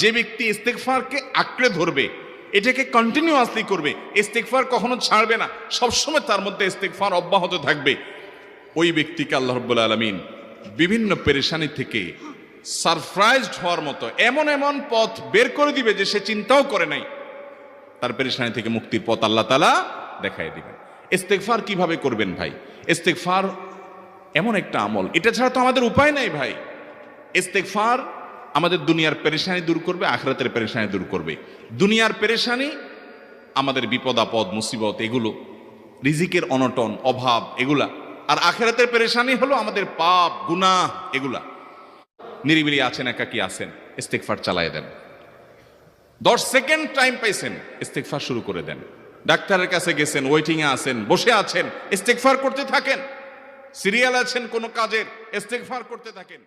যে ব্যক্তি ইস্তেগফারকে আঁকড়ে ধরবে, এটাকে কন্টিনিউয়াসলি করবে, ইস্তেগফার কখনো ছাড়বে না, সবসময় তার মধ্যে ইস্তেগফার অব্যাহত থাকবে, ওই ব্যক্তিকে আল্লাহ রাব্বুল আলামিন বিভিন্ন পেরেশানি থেকে সারপ্রাইজড হওয়ার মতো এমন এমন পথ বের করে দিবে যে সে চিন্তাও করে নাই। তার পেরেশানি থেকে মুক্তির পথ আল্লাহ তাআলা দেখাই দিবেন। ইস্তেগফার কিভাবে করবেন ভাই? ইস্তেগফার এমন একটা আমল, এটা ছাড়া তো আমাদের উপায় নাই ভাই। ইস্তেগফার আমাদের দুনিয়ার পেরেশানি দূর করবে, আখিরাতের পেরেশানি দূর করবে। দুনিয়ার পেরেশানি আমাদের বিপদ আপদ মুসিবত, এগুলো রিজিকের অনটন অভাব এগুলা, আর আখিরাতের পেরেশানি হলো আমাদের পাপ গুনাহ এগুলা। নিরিবিলি আছেন, একাকী আছেন, ইস্তেগফার চালায় দেন। 10 সেকেন্ড টাইম পাইছেন, ইস্তেগফার শুরু করে দেন। ডাক্তারের কাছে গেছেন, ওয়েটিং এ আছেন, বসে আছেন, ইস্তেগফার করতে থাকেন। সিরিয়াল আছেন কোনো কাজের, ইস্তেগফার করতে থাকেন।